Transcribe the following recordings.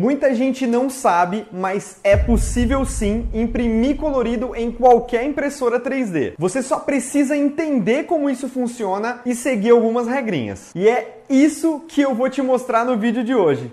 Muita gente não sabe, mas é possível sim imprimir colorido em qualquer impressora 3D. Você só precisa entender como isso funciona e seguir algumas regrinhas. E é isso que eu vou te mostrar no vídeo de hoje.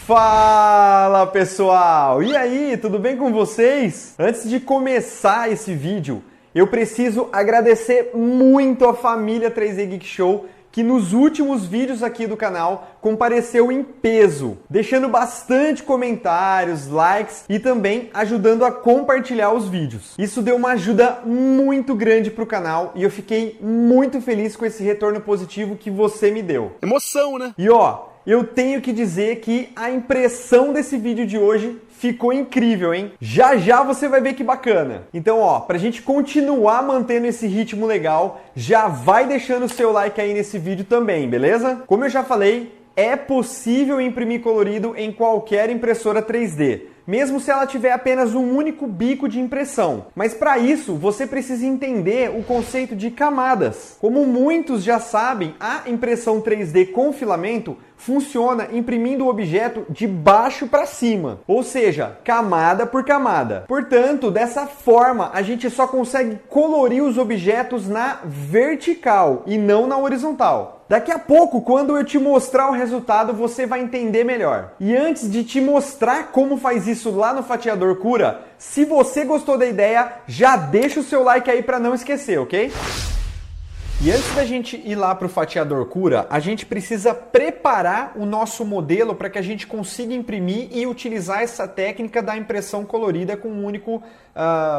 Fala pessoal! E aí, tudo bem com vocês? Antes de começar esse vídeo, eu preciso agradecer muito a família 3D Geek Show que nos últimos vídeos aqui do canal compareceu em peso, deixando bastante comentários, likes e também ajudando a compartilhar os vídeos. Isso deu uma ajuda muito grande pro canal e eu fiquei muito feliz com esse retorno positivo que você me deu. Emoção, né? E ó, eu tenho que dizer que a impressão desse vídeo de hoje ficou incrível, hein? Já já você vai ver que bacana. Então, ó, pra gente continuar mantendo esse ritmo legal, já vai deixando o seu like aí nesse vídeo também, beleza? Como eu já falei, é possível imprimir colorido em qualquer impressora 3D, mesmo se ela tiver apenas um único bico de impressão. Mas para isso, você precisa entender o conceito de camadas. Como muitos já sabem, a impressão 3D com filamento funciona imprimindo o objeto de baixo para cima, ou seja, camada por camada. Portanto, dessa forma, a gente só consegue colorir os objetos na vertical e não na horizontal. Daqui a pouco, quando eu te mostrar o resultado, você vai entender melhor. E antes de te mostrar como faz isso lá no Fatiador Cura, se você gostou da ideia, já deixa o seu like aí para não esquecer, ok? E antes da gente ir lá para o Fatiador Cura, a gente precisa preparar o nosso modelo para que a gente consiga imprimir e utilizar essa técnica da impressão colorida com um único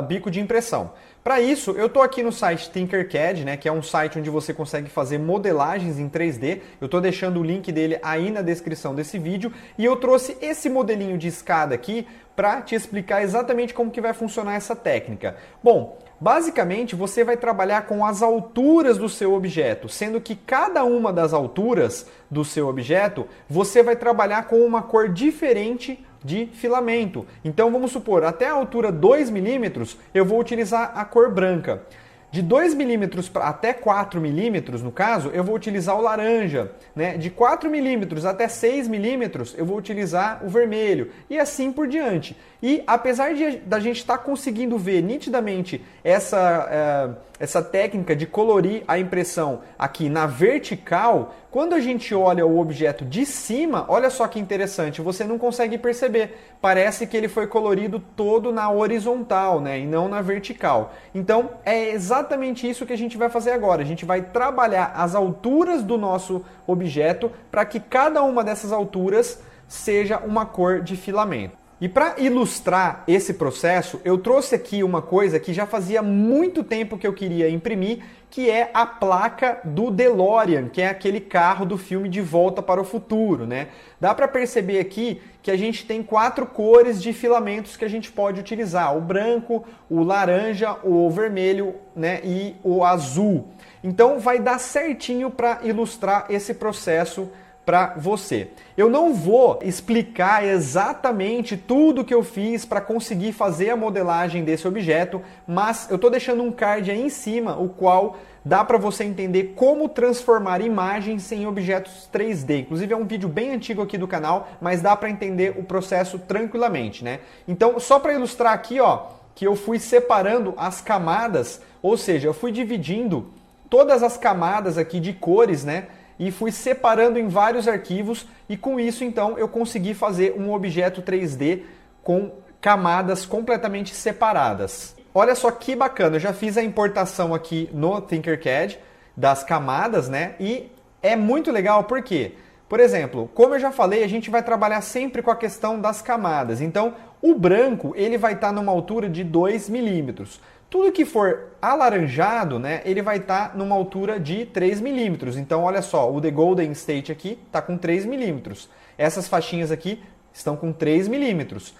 bico de impressão. Para isso, eu estou aqui no site Tinkercad, né, que é um site onde você consegue fazer modelagens em 3D. Eu estou deixando o link dele aí na descrição desse vídeo. E eu trouxe esse modelinho de escada aqui para te explicar exatamente como que vai funcionar essa técnica. Bom, basicamente você vai trabalhar com as alturas do seu objeto, sendo que cada uma das alturas do seu objeto você vai trabalhar com uma cor diferente de filamento. Então vamos supor, até a altura 2 milímetros eu vou utilizar a cor branca. De 2 milímetros até 4 milímetros, no caso, eu vou utilizar o laranja. Né? De 4 milímetros até 6 milímetros, eu vou utilizar o vermelho. E assim por diante. E apesar da gente estar conseguindo ver nitidamente essa técnica de colorir a impressão aqui na vertical, quando a gente olha o objeto de cima, olha só que interessante, você não consegue perceber. Parece que ele foi colorido todo na horizontal, né? E não na vertical. Então, é exatamente isso que a gente vai fazer agora. A gente vai trabalhar as alturas do nosso objeto para que cada uma dessas alturas seja uma cor de filamento. E para ilustrar esse processo, eu trouxe aqui uma coisa que já fazia muito tempo que eu queria imprimir, que é a placa do DeLorean, que é aquele carro do filme De Volta para o Futuro, né? Dá para perceber aqui que a gente tem 4 cores de filamentos que a gente pode utilizar: o branco, o laranja, o vermelho, né, e o azul. Então vai dar certinho para ilustrar esse processo para você. Eu não vou explicar exatamente tudo que eu fiz para conseguir fazer a modelagem desse objeto, mas eu estou deixando um card aí em cima, o qual dá para você entender como transformar imagens em objetos 3D. Inclusive é um vídeo bem antigo aqui do canal, mas dá para entender o processo tranquilamente, né? Então, só para ilustrar aqui, ó, que eu fui separando as camadas, ou seja, eu fui dividindo todas as camadas aqui de cores, né? E fui separando em vários arquivos e com isso então eu consegui fazer um objeto 3D com camadas completamente separadas. Olha só que bacana, eu já fiz a importação aqui no Tinkercad das camadas, né? E é muito legal porque, por exemplo, como eu já falei, a gente vai trabalhar sempre com a questão das camadas. Então, o branco ele vai estar numa altura de 2 milímetros. Tudo que for alaranjado, né, ele vai estar numa altura de 3 milímetros. Então, olha só, o The Golden State aqui está com 3 milímetros. Essas faixinhas aqui estão com 3 milímetros.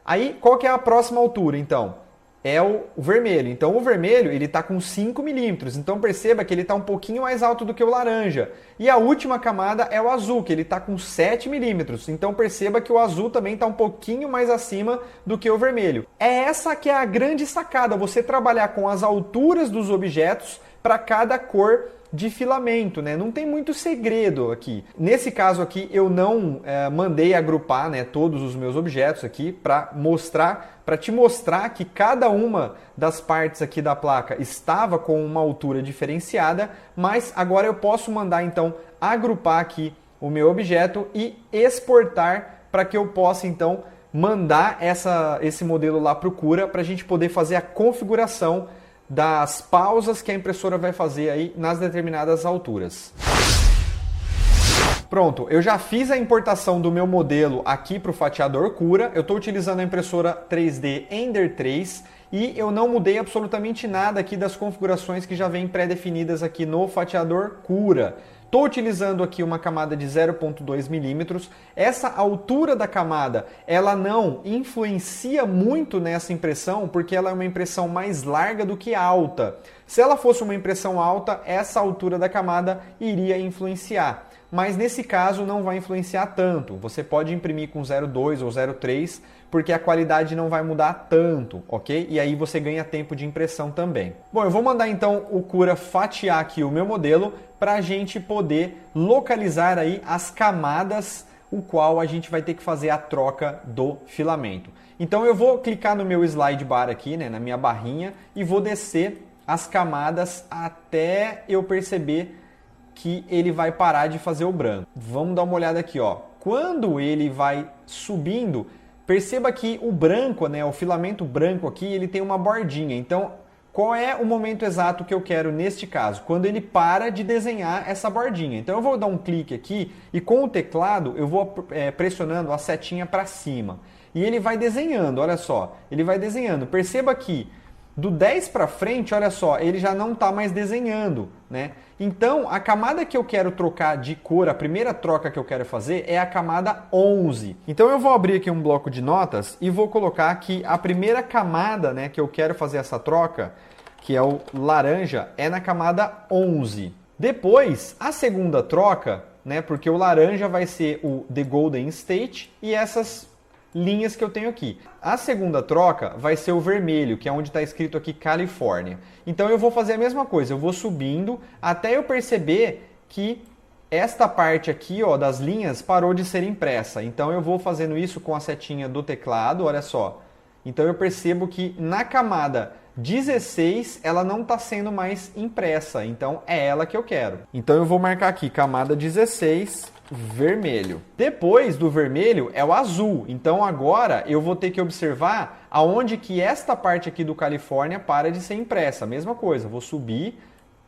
Aí, qual que é a próxima altura, então? É o vermelho. Então, o vermelho ele está com 5 milímetros. Então, perceba que ele está um pouquinho mais alto do que o laranja. E a última camada é o azul, que ele está com 7 milímetros. Então, perceba que o azul também está um pouquinho mais acima do que o vermelho. É essa que é a grande sacada, você trabalhar com as alturas dos objetos para cada cor de filamento, né? Não tem muito segredo aqui. Nesse caso aqui, eu não mandei agrupar, né, todos os meus objetos aqui para te mostrar que cada uma das partes aqui da placa estava com uma altura diferenciada, mas agora eu posso mandar então agrupar aqui o meu objeto e exportar para que eu possa então mandar esse modelo lá para o Cura para a gente poder fazer a configuração das pausas que a impressora vai fazer aí nas determinadas alturas. Pronto, eu já fiz a importação do meu modelo aqui para o fatiador Cura. Eu estou utilizando a impressora 3D Ender 3 e eu não mudei absolutamente nada aqui das configurações que já vêm pré-definidas aqui no fatiador Cura. Estou utilizando aqui uma camada de 0,2 milímetros. Essa altura da camada, ela não influencia muito nessa impressão, porque ela é uma impressão mais larga do que alta. Se ela fosse uma impressão alta, essa altura da camada iria influenciar. Mas nesse caso não vai influenciar tanto. Você pode imprimir com 0,2 ou 0,3, porque a qualidade não vai mudar tanto, ok? E aí você ganha tempo de impressão também. Bom, eu vou mandar então o Cura fatiar aqui o meu modelo para a gente poder localizar aí as camadas, o qual a gente vai ter que fazer a troca do filamento. Então eu vou clicar no meu slide bar aqui, né, na minha barrinha, e vou descer as camadas até eu perceber que ele vai parar de fazer o branco. Vamos dar uma olhada aqui, ó. Quando ele vai subindo, perceba que o branco, né, o filamento branco aqui, ele tem uma bordinha. Então, qual é o momento exato que eu quero neste caso? Quando ele para de desenhar essa bordinha. Então eu vou dar um clique aqui e com o teclado eu vou pressionando a setinha para cima. E ele vai desenhando, olha só. Ele vai desenhando. Perceba que do 10 para frente, olha só, ele já não está mais desenhando, né? Então, a camada que eu quero trocar de cor, a primeira troca que eu quero fazer é a camada 11. Então, eu vou abrir aqui um bloco de notas e vou colocar que a primeira camada, né, que eu quero fazer essa troca, que é o laranja, é na camada 11. Depois, a segunda troca, né, porque o laranja vai ser o The Golden State e essas linhas que eu tenho aqui. A segunda troca vai ser o vermelho, que é onde está escrito aqui Califórnia. Então eu vou fazer a mesma coisa, eu vou subindo até eu perceber que esta parte aqui, ó, das linhas parou de ser impressa. Então eu vou fazendo isso com a setinha do teclado, olha só. Então eu percebo que na camada 16 ela não está sendo mais impressa, então é ela que eu quero. Então eu vou marcar aqui camada 16, vermelho. Depois do vermelho é o azul, então agora eu vou ter que observar aonde que esta parte aqui do Califórnia para de ser impressa. Mesma coisa, vou subir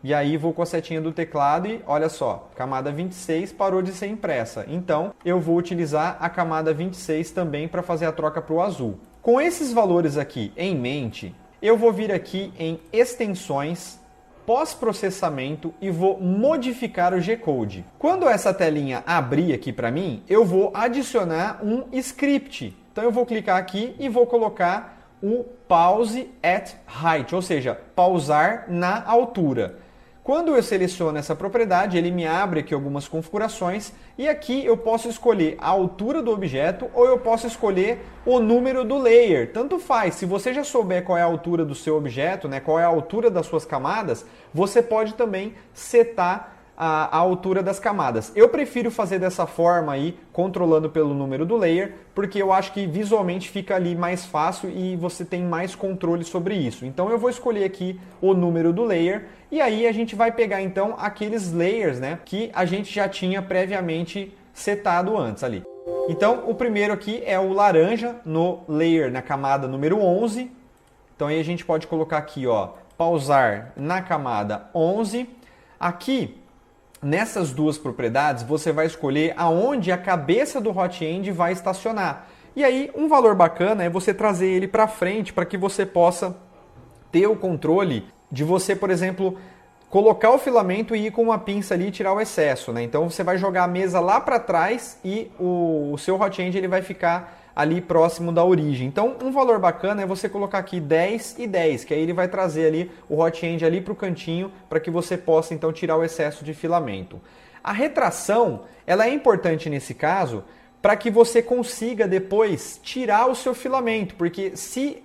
e aí vou com a setinha do teclado e olha só, camada 26 parou de ser impressa. Então eu vou utilizar a camada 26 também para fazer a troca para o azul. Com esses valores aqui em mente, eu vou vir aqui em extensões, pós-processamento e vou modificar o G-Code. Quando essa telinha abrir aqui para mim, eu vou adicionar um script. Então eu vou clicar aqui e vou colocar o Pause at Height, ou seja, pausar na altura. Quando eu seleciono essa propriedade, ele me abre aqui algumas configurações e aqui eu posso escolher a altura do objeto ou eu posso escolher o número do layer. Tanto faz, se você já souber qual é a altura do seu objeto, né, qual é a altura das suas camadas, você pode também setar a altura das camadas. Eu prefiro fazer dessa forma aí, controlando pelo número do layer, porque eu acho que visualmente fica ali mais fácil e você tem mais controle sobre isso. Então eu vou escolher aqui o número do layer e aí a gente vai pegar então aqueles layers, né, que a gente já tinha previamente setado antes ali. Então o primeiro aqui é o laranja no layer, na camada número 11. Então aí a gente pode colocar aqui, ó, pausar na camada 11. Aqui nessas duas propriedades, você vai escolher aonde a cabeça do hot end vai estacionar. E aí, um valor bacana é você trazer ele para frente para que você possa ter o controle de você, por exemplo, colocar o filamento e ir com uma pinça ali e tirar o excesso, né? Então, você vai jogar a mesa lá para trás e o seu hot end ele vai ficar ali próximo da origem. Então, um valor bacana é você colocar aqui 10 e 10, que aí ele vai trazer ali o hot end ali para o cantinho para que você possa então tirar o excesso de filamento. A retração, ela é importante nesse caso para que você consiga depois tirar o seu filamento, porque se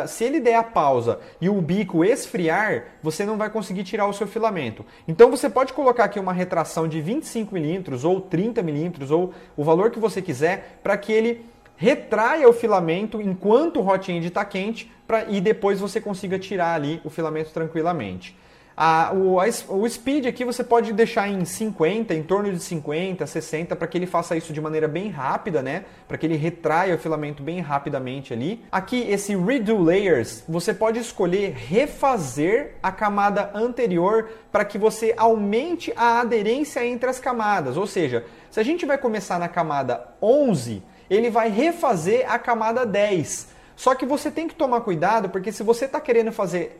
se ele der a pausa e o bico esfriar, você não vai conseguir tirar o seu filamento. Então você pode colocar aqui uma retração de 25 milímetros ou 30 milímetros ou o valor que você quiser para que ele retraia o filamento enquanto o hot end está quente e depois você consiga tirar ali o filamento tranquilamente. O speed aqui você pode deixar em 50, em torno de 50, 60, para que ele faça isso de maneira bem rápida, né? Para que ele retraia o filamento bem rapidamente ali. Aqui, esse Redo Layers, você pode escolher refazer a camada anterior para que você aumente a aderência entre as camadas. Ou seja, se a gente vai começar na camada 11, ele vai refazer a camada 10. Só que você tem que tomar cuidado, porque se você está querendo fazer...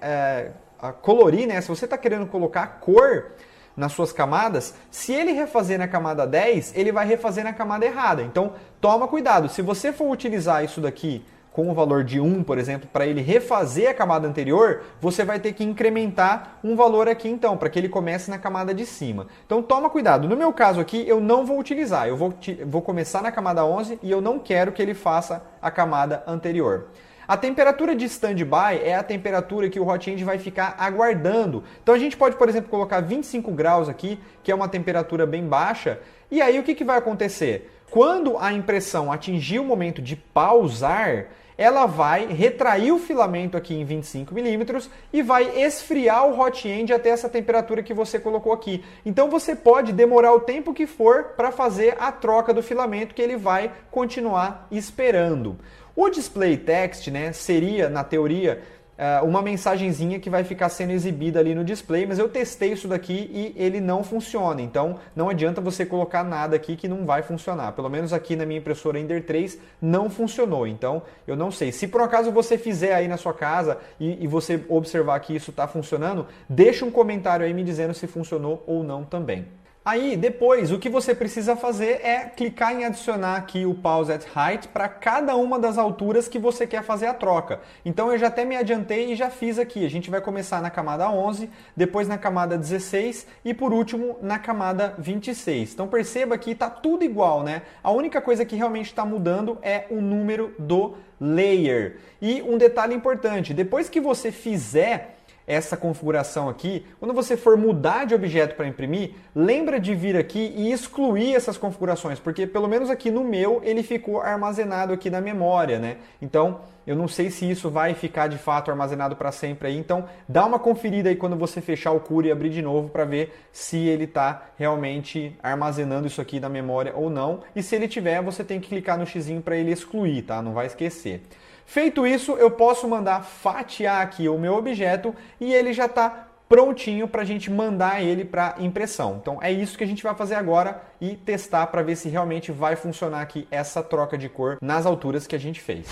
colorir, né? Se você está querendo colocar cor nas suas camadas, se ele refazer na camada 10, ele vai refazer na camada errada. Então, toma cuidado. Se você for utilizar isso daqui com o valor de 1, por exemplo, para ele refazer a camada anterior, você vai ter que incrementar um valor aqui, então, para que ele comece na camada de cima. Então, toma cuidado. No meu caso aqui, eu não vou utilizar. Eu vou começar na camada 11 e eu não quero que ele faça a camada anterior. A temperatura de standby é a temperatura que o hot end vai ficar aguardando. Então a gente pode, por exemplo, colocar 25 graus aqui, que é uma temperatura bem baixa. E aí o que vai acontecer? Quando a impressão atingir o momento de pausar, ela vai retrair o filamento aqui em 25 milímetros e vai esfriar o hot end até essa temperatura que você colocou aqui. Então você pode demorar o tempo que for para fazer a troca do filamento, que ele vai continuar esperando. O display text, né, seria, na teoria, uma mensagenzinha que vai ficar sendo exibida ali no display, mas eu testei isso daqui e ele não funciona. Então não adianta você colocar nada aqui que não vai funcionar. Pelo menos aqui na minha impressora Ender 3 não funcionou. Então eu não sei. Se por acaso você fizer aí na sua casa e você observar que isso está funcionando, deixa um comentário aí me dizendo se funcionou ou não também. Aí, depois, o que você precisa fazer é clicar em adicionar aqui o Pause at Height para cada uma das alturas que você quer fazer a troca. Então, eu já até me adiantei e já fiz aqui. A gente vai começar na camada 11, depois na camada 16 e, por último, na camada 26. Então, perceba que está tudo igual, né? A única coisa que realmente está mudando é o número do layer. E um detalhe importante, depois que você fizer essa configuração aqui, quando você for mudar de objeto para imprimir, lembra de vir aqui e excluir essas configurações, porque pelo menos aqui no meu ele ficou armazenado aqui na memória, né? Então, eu não sei se isso vai ficar de fato armazenado para sempre aí, então dá uma conferida aí quando você fechar o Cura e abrir de novo para ver se ele está realmente armazenando isso aqui na memória ou não, e se ele tiver, você tem que clicar no xizinho para ele excluir, tá? Não vai esquecer. Feito isso, eu posso mandar fatiar aqui o meu objeto e ele já está prontinho para a gente mandar ele para impressão. Então é isso que a gente vai fazer agora e testar para ver se realmente vai funcionar aqui essa troca de cor nas alturas que a gente fez.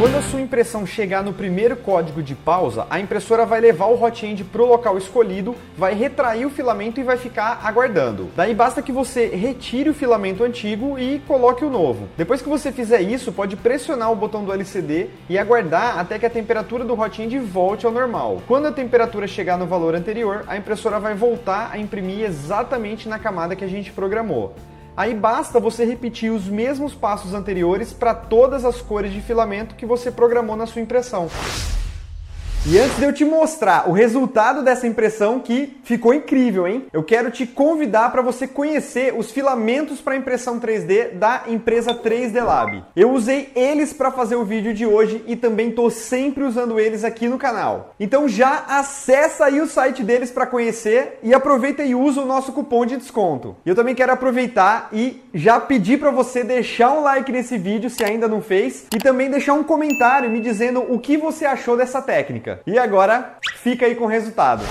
Quando a sua impressão chegar no primeiro código de pausa, a impressora vai levar o hot end para o local escolhido, vai retrair o filamento e vai ficar aguardando. Daí basta que você retire o filamento antigo e coloque o novo. Depois que você fizer isso, pode pressionar o botão do LCD e aguardar até que a temperatura do hot end volte ao normal. Quando a temperatura chegar no valor anterior, a impressora vai voltar a imprimir exatamente na camada que a gente programou. Aí basta você repetir os mesmos passos anteriores para todas as cores de filamento que você programou na sua impressão. E antes de eu te mostrar o resultado dessa impressão, que ficou incrível, hein? Eu quero te convidar para você conhecer os filamentos para impressão 3D da empresa 3D Lab. Eu usei eles para fazer o vídeo de hoje e também estou sempre usando eles aqui no canal. Então já acessa aí o site deles para conhecer e aproveita e usa o nosso cupom de desconto. Eu também quero aproveitar e já pedir para você deixar um like nesse vídeo se ainda não fez e também deixar um comentário me dizendo o que você achou dessa técnica. E agora, fica aí com o resultado.